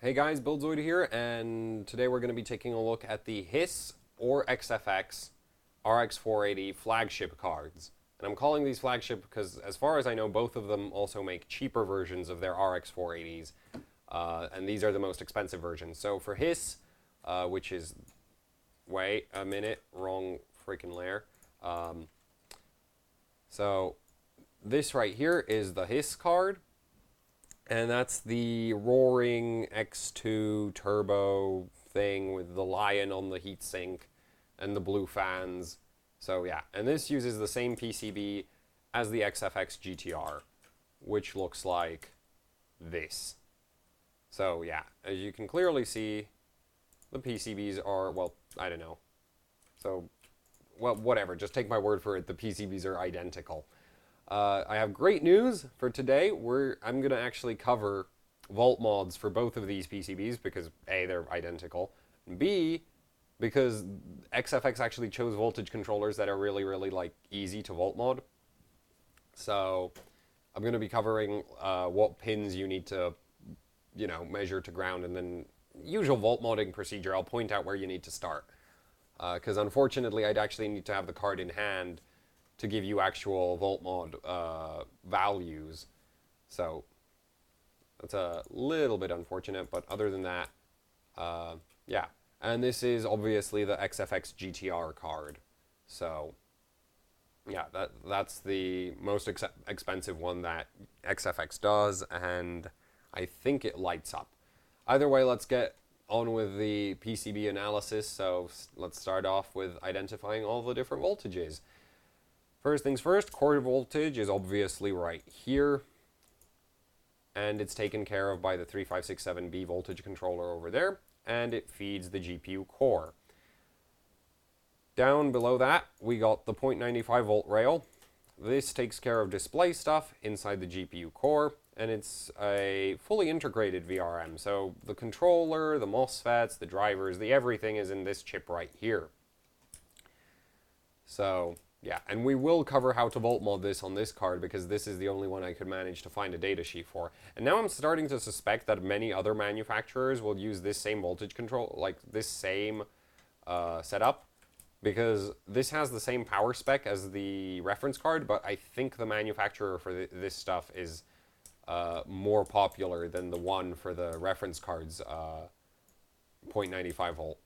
Hey guys, Buildzoid here, and today we're going to be taking a look at the HIS or XFX RX 480 flagship cards. And I'm calling these flagship because, as far as I know, both of them also make cheaper versions of their RX 480s, and these are the most expensive versions. So for HIS, which is, wait a minute, wrong freaking layer. So this right here is the HIS card. And that's the roaring X2 turbo thing with the lion on the heatsink and the blue fans. So yeah, and this uses the same PCB as the XFX GTR, which looks like this. So yeah, as you can clearly see, the PCBs are, well, I don't know. So, well, whatever, just take my word for it, the PCBs are identical. I have great news for today. I'm going to actually cover Voltmods for both of these PCBs because A, they're identical, and B, because XFX actually chose voltage controllers that are really, really like easy to Voltmod. So I'm going to be covering what pins you need to, measure to ground, and then usual Voltmodding procedure. I'll point out where you need to start. Because unfortunately, I'd actually need to have the card in hand to give you actual Voltmod values. So that's a little bit unfortunate, but other than that, yeah. And this is obviously the XFX GTR card. So yeah, that's the most expensive one that XFX does, and I think it lights up. Either way, let's get on with the PCB analysis. So let's start off with identifying all the different voltages. First things first, core voltage is obviously right here, and it's taken care of by the 3567B voltage controller over there, and it feeds the GPU core. Down below that, we got the 0.95 volt rail. This takes care of display stuff inside the GPU core, and it's a fully integrated VRM, so the controller, the MOSFETs, the drivers, the everything is in this chip right here. So yeah, and we will cover how to Voltmod this on this card because this is the only one I could manage to find a datasheet for. And now I'm starting to suspect that many other manufacturers will use this same voltage control, like this same setup, because this has the same power spec as the reference card, but I think the manufacturer for this stuff is more popular than the one for the reference card's 0.95 volt.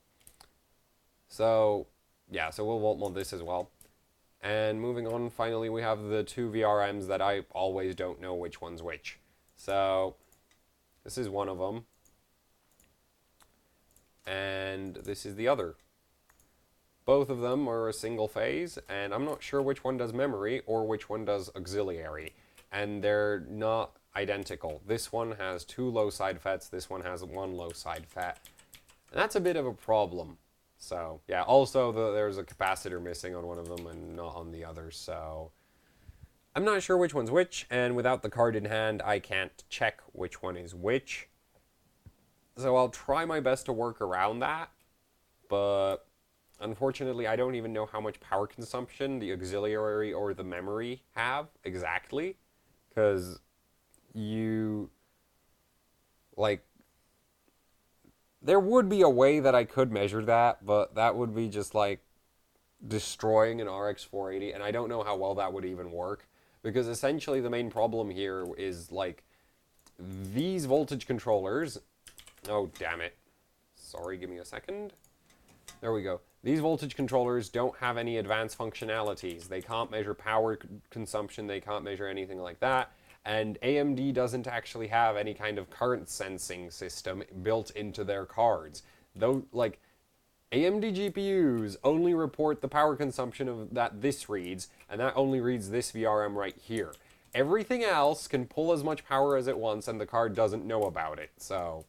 So yeah, so we'll Voltmod this as well. And moving on, finally, we have the two VRMs that I always don't know which one's which. So this is one of them, and this is the other. Both of them are a single phase, and I'm not sure which one does memory or which one does auxiliary, and they're not identical. This one has two low side FETs, this one has one low side FET, and that's a bit of a problem. So yeah, also there's a capacitor missing on one of them and not on the other, so I'm not sure which one's which, and without the card in hand, I can't check which one is which. So I'll try my best to work around that, but unfortunately I don't even know how much power consumption the auxiliary or the memory have exactly, because there would be a way that I could measure that, but that would be just like destroying an RX 480, and I don't know how well that would even work, because essentially the main problem here is like these voltage controllers. Oh, damn it. Sorry, give me a second. There we go. These voltage controllers don't have any advanced functionalities. They can't measure power consumption, they can't measure anything like that. And AMD doesn't actually have any kind of current sensing system built into their cards. Though, like, AMD GPUs only report the power consumption of that this reads, and that only reads this VRM right here. Everything else can pull as much power as it wants, and the card doesn't know about it. So,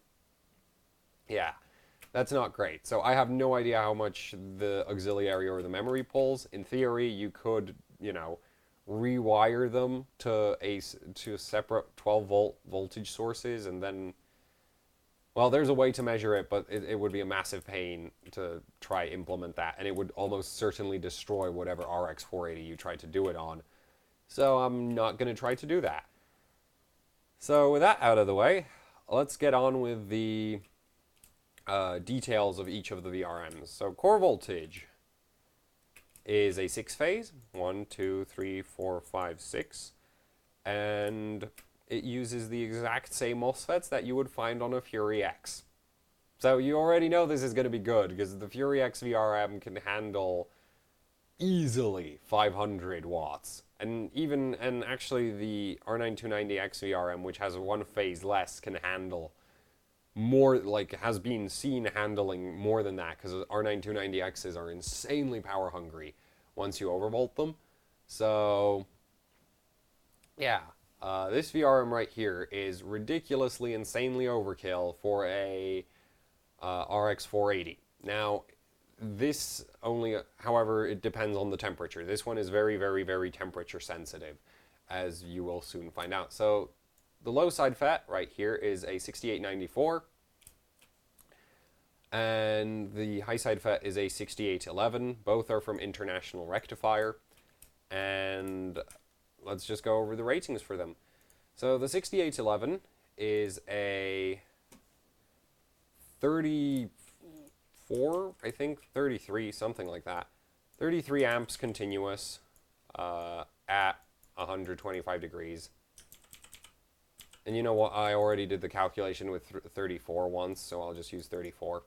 yeah, that's not great. So I have no idea how much the auxiliary or the memory pulls. In theory, you could, rewire them to separate 12 volt voltage sources, and then, well, there's a way to measure it, but it would be a massive pain to try implement that, and it would almost certainly destroy whatever RX 480 you try to do it on. So I'm not going to try to do that. So with that out of the way, let's get on with the details of each of the VRMs. So core voltage is a 6-phase, 1, 2, 3, 4, 5, 6, and it uses the exact same MOSFETs that you would find on a Fury X. So you already know this is going to be good, because the Fury X VRM can handle easily 500 watts. And actually the R9290X VRM, which has 1 phase less, can handle more, like, has been seen handling more than that, because R9290Xs are insanely power hungry once you overvolt them. So yeah, this VRM right here is ridiculously, insanely overkill for a RX 480. Now, this only, however, it depends on the temperature. This one is very, very, very temperature sensitive, as you will soon find out. So the low side FET right here is a 6894, and the high side FET is a 6811. Both are from International Rectifier, and let's just go over the ratings for them. So the 6811 is a 34, I think, 33, something like that. 33 amps continuous at 125 degrees. And you know what, I already did the calculation with 34 once, so I'll just use 34.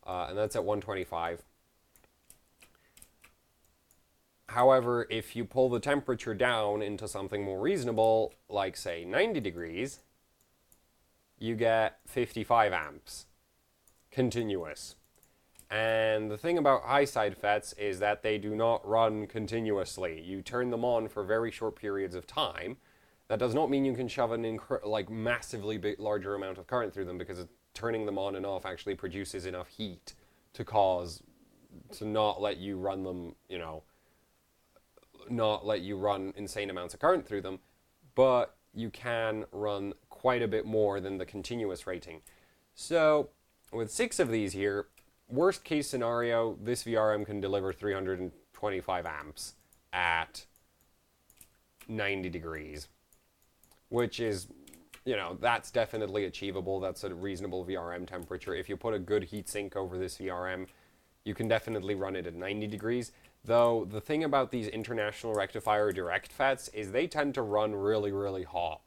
And that's at 125. However, if you pull the temperature down into something more reasonable, like say 90 degrees, you get 55 amps continuous. And the thing about high side FETs is that they do not run continuously. You turn them on for very short periods of time. That does not mean you can shove an massively larger amount of current through them, because turning them on and off actually produces enough heat to not let you run them, not let you run insane amounts of current through them, but you can run quite a bit more than the continuous rating. So with 6 of these here, worst case scenario, this VRM can deliver 325 amps at 90 degrees, which is, that's definitely achievable. That's a reasonable VRM temperature. If you put a good heatsink over this VRM, you can definitely run it at 90 degrees. Though the thing about these International Rectifier direct FETs is they tend to run really, really hot.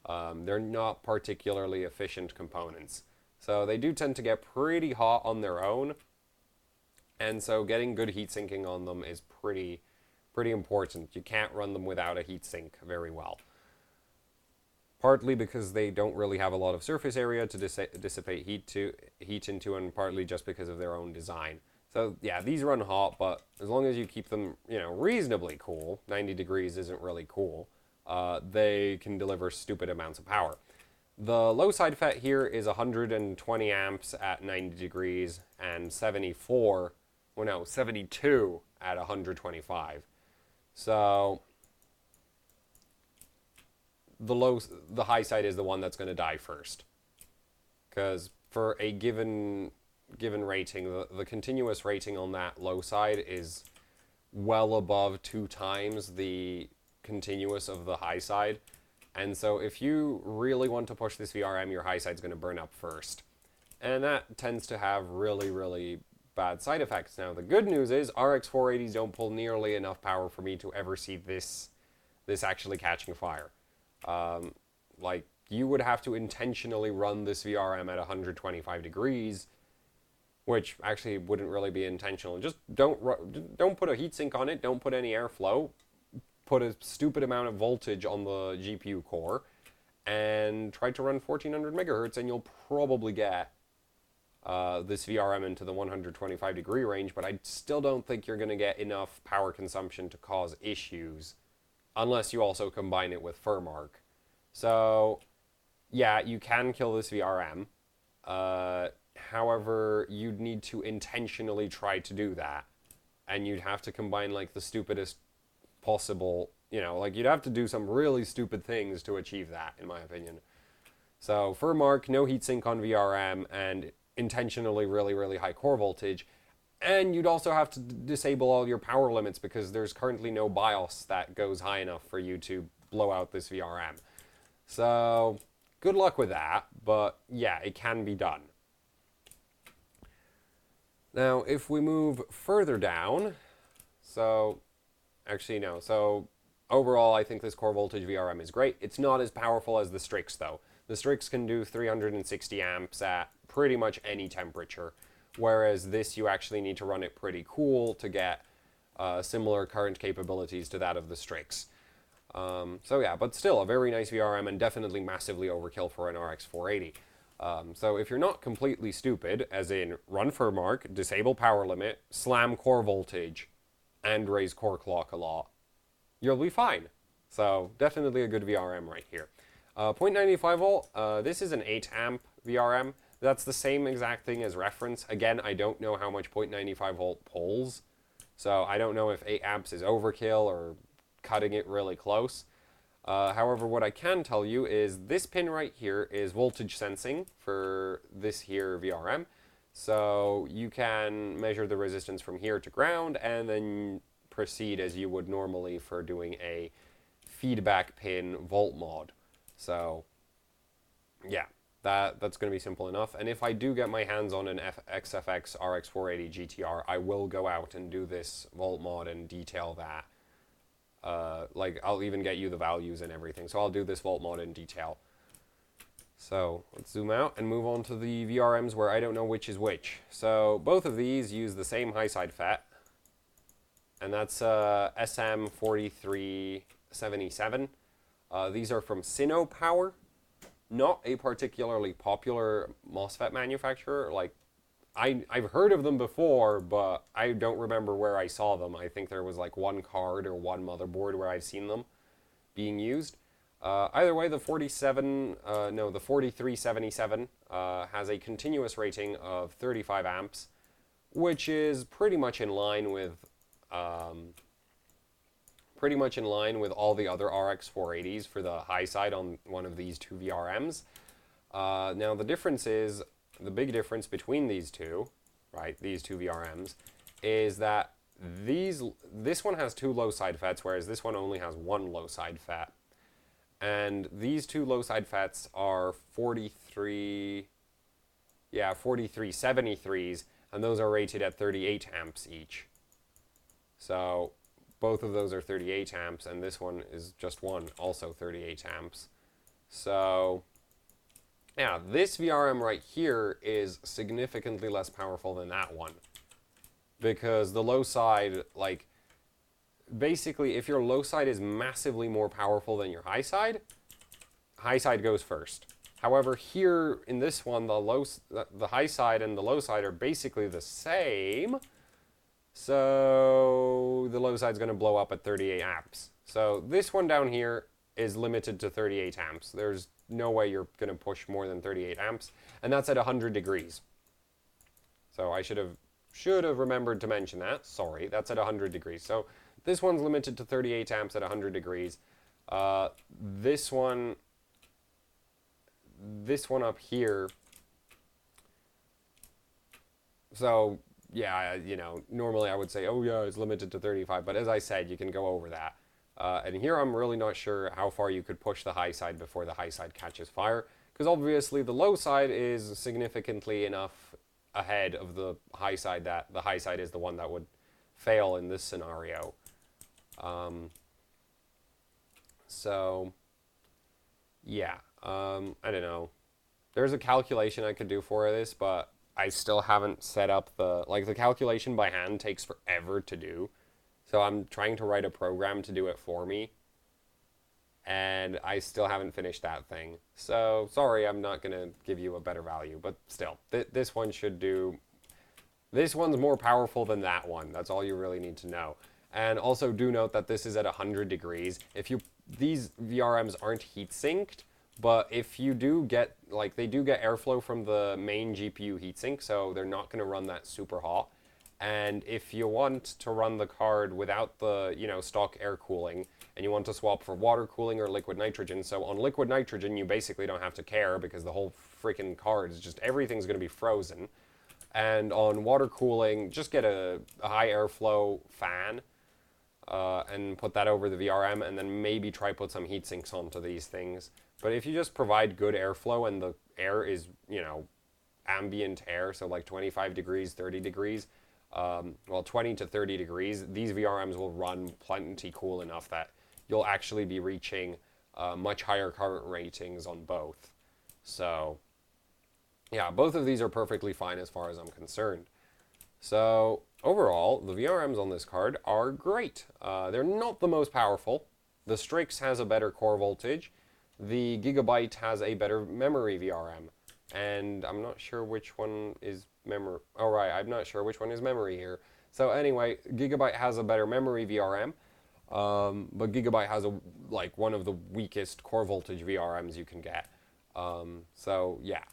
They're not particularly efficient components. So they do tend to get pretty hot on their own. And so getting good heat sinking on them is pretty important. You can't run them without a heat sink very well. Partly because they don't really have a lot of surface area to dissipate heat into, and partly just because of their own design. So yeah, these run hot, but as long as you keep them, reasonably cool, 90 degrees isn't really cool, they can deliver stupid amounts of power. The low side FET here is 120 amps at 90 degrees and 72 at 125. So the high side is the one that's going to die first, because for a given rating, the continuous rating on that low side is well above 2 times the continuous of the high side. And so if you really want to push this VRM, your high side's going to burn up first. And that tends to have really, really bad side effects. Now, the good news is RX 480s don't pull nearly enough power for me to ever see this actually catching fire. You would have to intentionally run this VRM at 125 degrees, which actually wouldn't really be intentional. Just don't put a heatsink on it, don't put any airflow, put a stupid amount of voltage on the GPU core, and try to run 1400 megahertz, and you'll probably get this VRM into the 125 degree range, but I still don't think you're going to get enough power consumption to cause issues, unless you also combine it with FurMark. So yeah, you can kill this VRM. However, you'd need to intentionally try to do that, and you'd have to combine the stupidest possible, you'd have to do some really stupid things to achieve that, in my opinion. So FurMark, no heatsink on VRM, and intentionally really, really high core voltage. And you'd also have to disable all your power limits, because there's currently no BIOS that goes high enough for you to blow out this VRM. So good luck with that, but yeah, it can be done. Now, if we move further down, so actually no, so overall I think this core voltage VRM is great. It's not as powerful as the Strix though. The Strix can do 360 amps at pretty much any temperature, whereas this you actually need to run it pretty cool to get similar current capabilities to that of the Strix. So yeah, but still a very nice VRM and definitely massively overkill for an RX 480. So if you're not completely stupid, as in run for mark, disable power limit, slam core voltage, and raise core clock a lot, you'll be fine. So definitely a good VRM right here. 0.95 volt, this is an 8 amp VRM. That's the same exact thing as reference. Again, I don't know how much 0.95 volt pulls. So I don't know if 8 amps is overkill or cutting it really close. However, what I can tell you is this pin right here is voltage sensing for this here VRM. So you can measure the resistance from here to ground and then proceed as you would normally for doing a feedback pin volt mod. So yeah, that's going to be simple enough. And if I do get my hands on an XFX RX 480 GTR, I will go out and do this volt mod and detail that. Like I'll even get you the values and everything. So I'll do this volt mod in detail. So let's zoom out and move on to the VRMs where I don't know which is which. So both of these use the same high side FET, and that's SM4377. These are from Sino Power, not a particularly popular MOSFET manufacturer. Like I've heard of them before, but I don't remember where I saw them. I think there was like one card or one motherboard where I've seen them being used. Either way, the 4377 has a continuous rating of 35 amps, which is pretty much in line with all the other RX 480s for the high side on one of these two VRMs. Now the difference is, the big difference between these two, right, these two VRMs, is that this one has two low side FETs, whereas this one only has one low side FET. And these two low side FETs are 4373s, and those are rated at 38 amps each. So both of those are 38 amps, and this one is just one, also 38 amps. So yeah, this VRM right here is significantly less powerful than that one, because the low side, like, basically if your low side is massively more powerful than your high side goes first. However, here in this one, the high side and the low side are basically the same, so the low side's going to blow up at 38 amps. So this one down here is limited to 38 amps. There's no way you're going to push more than 38 amps, and that's at 100 degrees. So I should have remembered to mention that. Sorry, that's at 100 degrees. So this one's limited to 38 amps at 100 degrees. This one up here, so yeah, you know, normally I would say, oh yeah, it's limited to 35, but as I said, you can go over that. And here I'm really not sure how far you could push the high side before the high side catches fire, because obviously the low side is significantly enough ahead of the high side that the high side is the one that would fail in this scenario. So yeah, I don't know. There's a calculation I could do for this, but I still haven't set up the calculation by hand takes forever to do. So I'm trying to write a program to do it for me, and I still haven't finished that thing. So sorry, I'm not going to give you a better value, but still, this one should do. This one's more powerful than that one. That's all you really need to know. And also do note that this is at 100 degrees. These VRMs aren't heat synced, but if you do get, like, they do get airflow from the main GPU heatsink, so they're not going to run that super hot. And if you want to run the card without the, stock air cooling, and you want to swap for water cooling or liquid nitrogen, so on liquid nitrogen you basically don't have to care because the whole freaking card is just, everything's going to be frozen. And on water cooling, just get a high airflow fan and put that over the VRM, and then maybe try put some heat sinks onto these things. But if you just provide good airflow and the air is, ambient air, so like 25 degrees, 30 degrees, 20 to 30 degrees, these VRMs will run plenty cool enough that you'll actually be reaching much higher current ratings on both. So, yeah, both of these are perfectly fine as far as I'm concerned. So, overall, the VRMs on this card are great. They're not the most powerful. The Strix has a better core voltage. The Gigabyte has a better memory VRM. And I'm not sure which one is memory. Oh, right, I'm not sure which one is memory here. So anyway, Gigabyte has a better memory VRM, but Gigabyte has one of the weakest core voltage VRMs you can get. So yeah.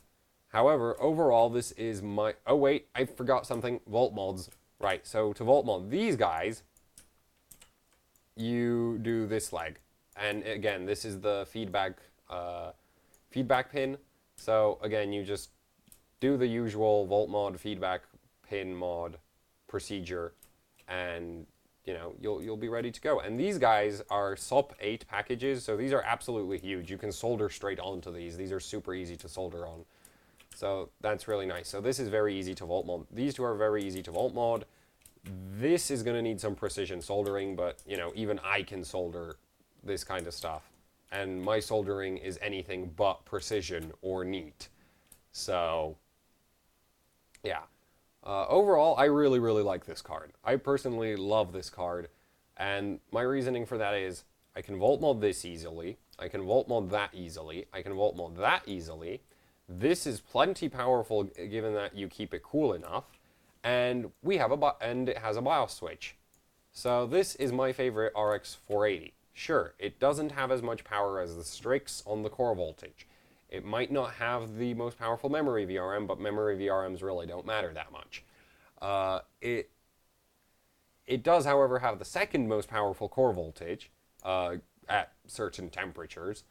However, overall, this is my. Oh wait, I forgot something. Voltmods. Right. So to Voltmod these guys, you do this leg, and again, this is the feedback pin. So again, you just do the usual Voltmod feedback pin mod procedure, and you'll be ready to go. And these guys are SOP 8 packages, so these are absolutely huge. You can solder straight onto these. These are super easy to solder on. So that's really nice. So this is very easy to Voltmod. These two are very easy to Voltmod. This is going to need some precision soldering, but even I can solder this kind of stuff. And my soldering is anything but precision or neat. So, yeah. Overall, I really, really like this card. I personally love this card. And my reasoning for that is I can Voltmod this easily. I can Voltmod that easily. I can Voltmod that easily. This is plenty powerful given that you keep it cool enough. And and it has a BIOS switch. So this is my favorite RX 480. Sure, it doesn't have as much power as the Strix on the core voltage. It might not have the most powerful memory VRM, but memory VRMs really don't matter that much. It does, however, have the second most powerful core voltage at certain temperatures.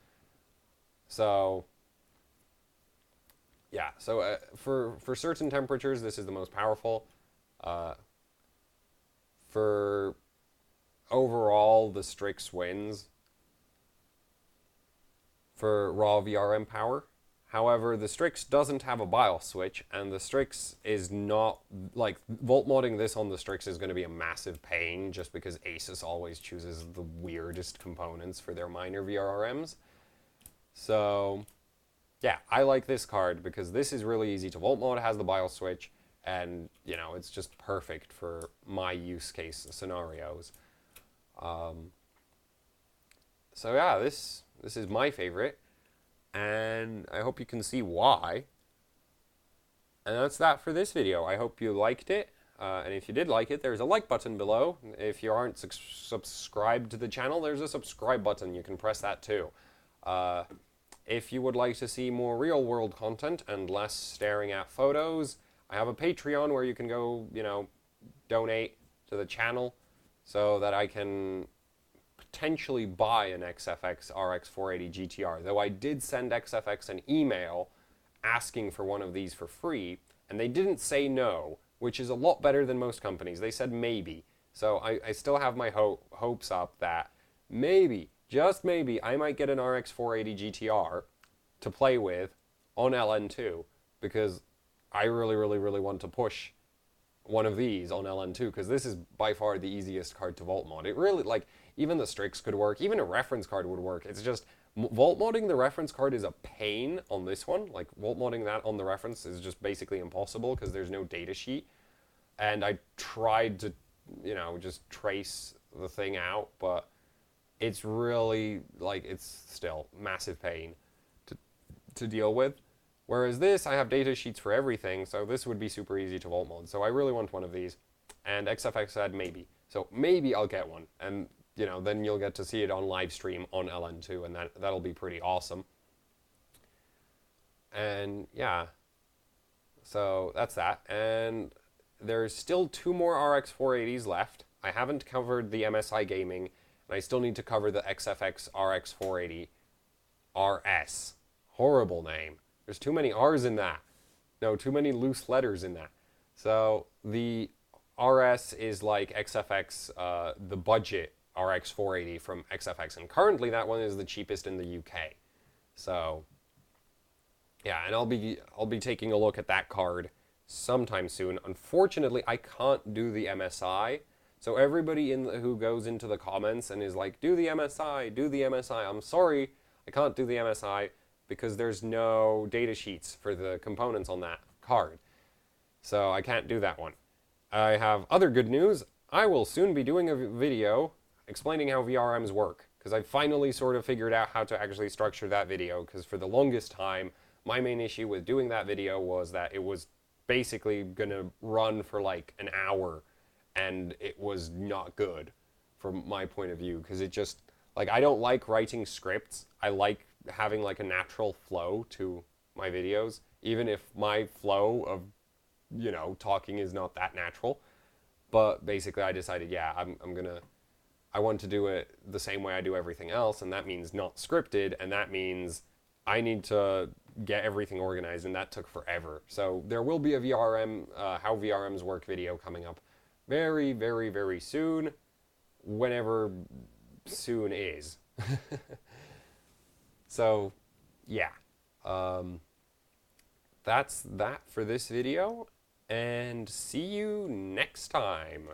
So, yeah, so for certain temperatures, this is the most powerful. For overall, the Strix wins for raw VRM power. However, the Strix doesn't have a BIOS switch, and the Strix is not, Voltmodding this on the Strix is going to be a massive pain, just because Asus always chooses the weirdest components for their minor VRMs. So, yeah, I like this card, because this is really easy to Voltmod, it has the BIOS switch, and, it's just perfect for my use case scenarios. So yeah, this is my favorite, and I hope you can see why. And that's that for this video. I hope you liked it, and if you did like it, there's a like button below. If you aren't subscribed to the channel, there's a subscribe button. You can press that too. If you would like to see more real-world content and less staring at photos, I have a Patreon where you can go, donate to the channel so that I can potentially buy an XFX RX 480 GTR. Though I did send XFX an email asking for one of these for free, and they didn't say no, which is a lot better than most companies. They said maybe. So I still have my hopes up that maybe, just maybe, I might get an RX 480 GTR to play with on LN2, because I really, really, really want to push one of these on LN2, because this is by far the easiest card to Voltmod. It really, even the Strix could work, even a reference card would work. It's just, Voltmodding the reference card is a pain on this one. Voltmodding that on the reference is just basically impossible, because there's no data sheet. And I tried to, just trace the thing out, but it's really, it's still massive pain to deal with. Whereas this, I have data sheets for everything, so this would be super easy to Voltmod. So I really want one of these. And XFX said maybe. So maybe I'll get one. And, then you'll get to see it on live stream on LN2, and that'll be pretty awesome. And, yeah. So that's that. And there's still 2 more RX 480s left. I haven't covered the MSI Gaming, and I still need to cover the XFX RX 480 RS. Horrible name. There's too many R's in that. No, too many loose letters in that. So the RS is like XFX, the budget RX 480 from XFX. And currently that one is the cheapest in the UK. So yeah, and I'll be taking a look at that card sometime soon. Unfortunately, I can't do the MSI. So everybody who goes into the comments and is like, do the MSI, do the MSI. I'm sorry, I can't do the MSI because there's no data sheets for the components on that card. So I can't do that one. I have other good news. I will soon be doing a video explaining how VRMs work, because I finally sort of figured out how to actually structure that video, because for the longest time, my main issue with doing that video was that it was basically going to run for like an hour, and it was not good from my point of view, because it just, like, I don't like writing scripts. I like having like a natural flow to my videos, even if my flow of, you know, talking is not that natural. But basically I decided, yeah, I want to do it the same way I do everything else, and that means not scripted, and that means I need to get everything organized, and that took forever. So there will be a VRM, how VRMs work video coming up very, very, very soon, whenever soon is. So, yeah. That's that for this video, and see you next time.